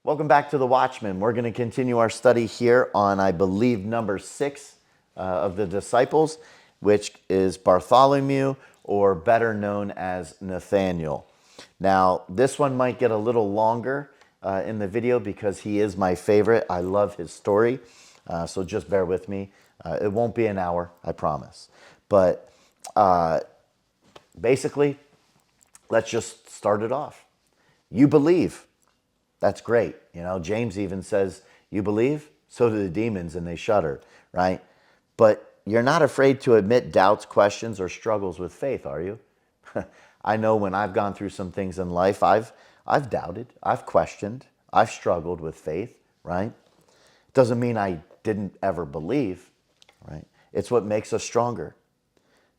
Welcome back to the Watchman. We're going to continue our study here on, I believe, number 6 of the disciples, which is Bartholomew, or better known as Nathaniel. Now, this one might get a little longer in the video because he is my favorite. I love his story, so just bear with me. It won't be an hour, I promise. But basically, let's just start it off. You believe. That's great. You know, James even says, you believe? So do the demons, and they shudder, right? But you're not afraid to admit doubts, questions, or struggles with faith, are you? I know when I've gone through some things in life, I've doubted, I've questioned, I've struggled with faith, right? Doesn't mean I didn't ever believe, right? It's what makes us stronger.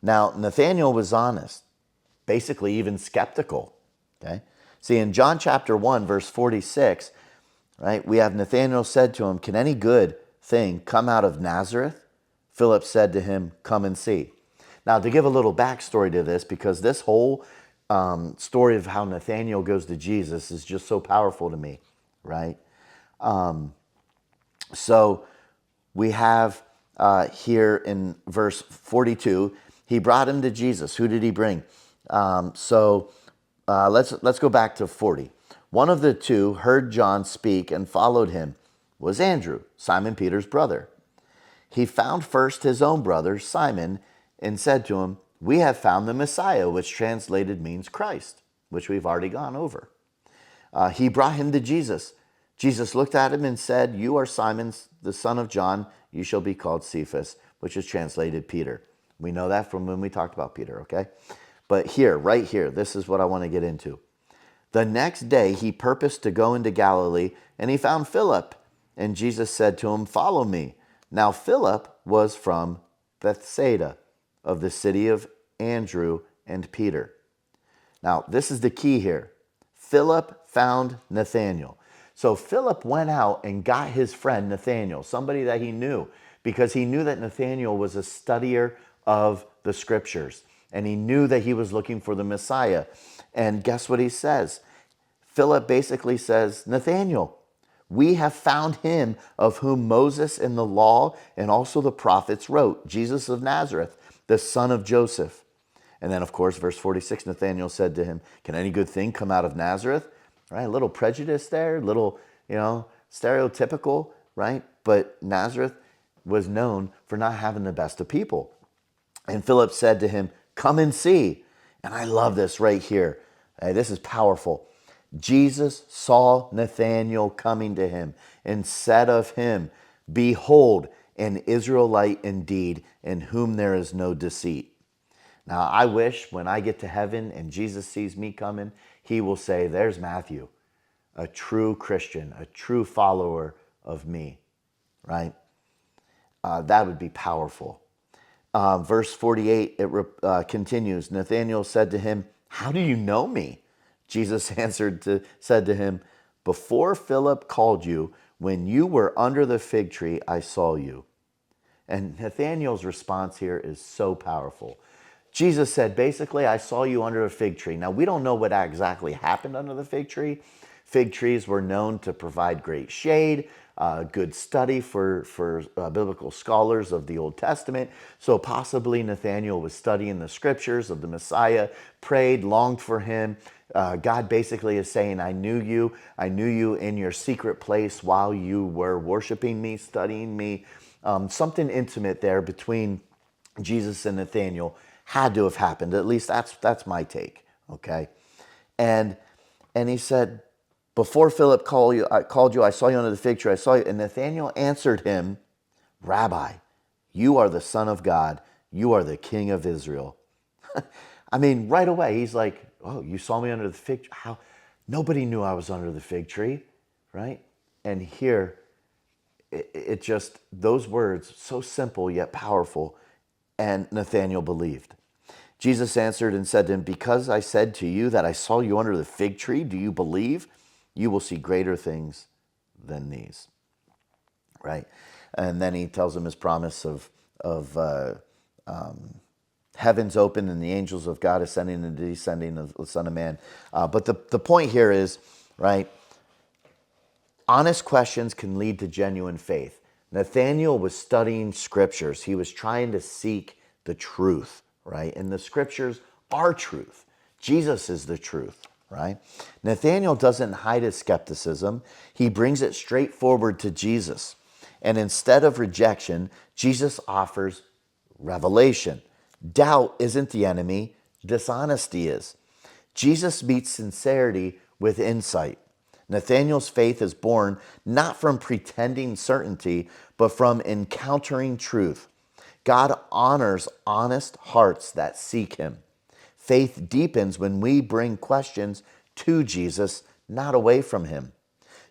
Now, Nathaniel was honest, basically even skeptical, okay? See, in John chapter 1, verse 46, right, we have Nathanael said to him, "Can any good thing come out of Nazareth?" Phillip said to him, "Come and see." Now, to give a little backstory to this, because this whole story of how Nathanael goes to Jesus is just so powerful to me, right? So we have here in verse 42, he brought him to Jesus. Who did he bring? Let's go back to 40. One of the two heard John speak and followed him was Andrew, Simon Peter's brother. He found first his own brother, Simon, and said to him, "We have found the Messiah," which translated means Christ, which we've already gone over. He brought him to Jesus. Jesus looked at him and said, "You are Simon, the son of John. You shall be called Cephas," which is translated Peter. We know that from when we talked about Peter, okay? But here, right here, this is what I want to get into. The next day he purposed to go into Galilee, and he found Philip. And Jesus said to him, "Follow me." Now Philip was from Bethsaida, of the city of Andrew and Peter. Now, this is the key here. Philip found Nathaniel. So Philip went out and got his friend Nathaniel, somebody that he knew, because he knew that Nathaniel was a studier of the scriptures. And he knew that he was looking for the Messiah. And guess what he says? Philip basically says, "Nathaniel, we have found him of whom Moses in the law and also the prophets wrote, Jesus of Nazareth, the son of Joseph." And then, of course, verse 46, Nathaniel said to him, "Can any good thing come out of Nazareth?" Right? A little prejudice there, a little, stereotypical, right? But Nazareth was known for not having the best of people. And Philip said to him, "Come and see." And I love this right here. This is powerful. Jesus saw Nathanael coming to him and said of him, "Behold, an Israelite indeed, in whom there is no deceit." Now, I wish when I get to heaven and Jesus sees me coming, he will say, "There's Matthew, a true Christian, a true follower of me," right? That would be powerful. Verse 48, it continues. Nathanael said to him, "How do you know me?" Jesus said to him, "Before Philip called you, when you were under the fig tree, I saw you." And Nathanael's response here is so powerful. Jesus said, basically, "I saw you under a fig tree." Now, we don't know what exactly happened under the fig tree. Fig trees were known to provide great shade, good study for biblical scholars of the Old Testament. So possibly Nathanael was studying the scriptures of the Messiah, prayed, longed for him. God basically is saying, I knew you in your secret place while you were worshiping me, studying me. Something intimate there between Jesus and Nathanael had to have happened. At least that's my take, okay? And he said, "Before Philip called you, I saw you under the fig tree, I saw you." And Nathanael answered him, "Rabbi, you are the Son of God. You are the King of Israel." I mean, right away, he's like, "Oh, you saw me under the fig tree? How? Nobody knew I was under the fig tree," right? And here, it just, those words, so simple yet powerful, and Nathanael believed. Jesus answered and said to him, "Because I said to you that I saw you under the fig tree, do you believe? You will see greater things than these." Right? And then he tells him his promise of heavens open and the angels of God ascending and descending of the Son of Man. But the point here is, right, Honest questions can lead to genuine faith. Nathaniel was studying scriptures. He was trying to seek the truth, right? And the scriptures are truth. Jesus is the truth, right? Nathaniel doesn't hide his skepticism. He brings it straight forward to Jesus. And instead of rejection, Jesus offers revelation. Doubt isn't the enemy, dishonesty is. Jesus meets sincerity with insight. Nathanael's faith is born not from pretending certainty, but from encountering truth. God honors honest hearts that seek him. Faith deepens when we bring questions to Jesus, not away from him.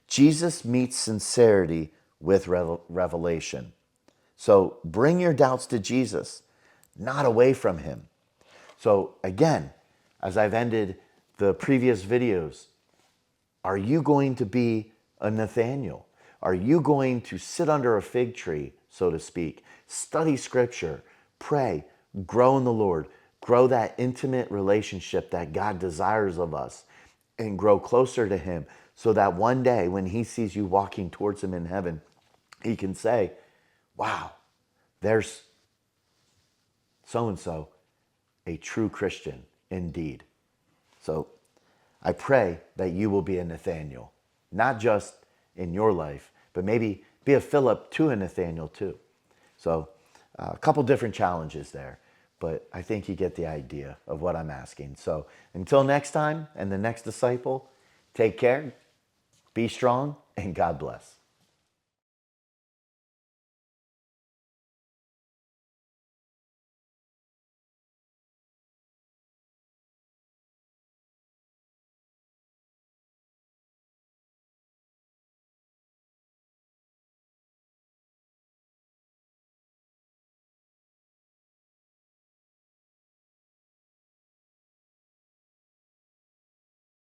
Jesus meets sincerity with revelation. So bring your doubts to Jesus, not away from him. So again, as I've ended the previous videos, are you going to be a Nathaniel? Are you going to sit under a fig tree, so to speak, study scripture, pray, grow in the Lord, grow that intimate relationship that God desires of us, and grow closer to him so that one day when he sees you walking towards him in heaven, he can say, wow, there's so-and-so, a true Christian indeed. So I pray that you will be a Nathaniel, not just in your life, but maybe be a Phillip to a Nathaniel too. So a couple different challenges there, but I think you get the idea of what I'm asking. So until next time and the next disciple, take care, be strong, and God bless.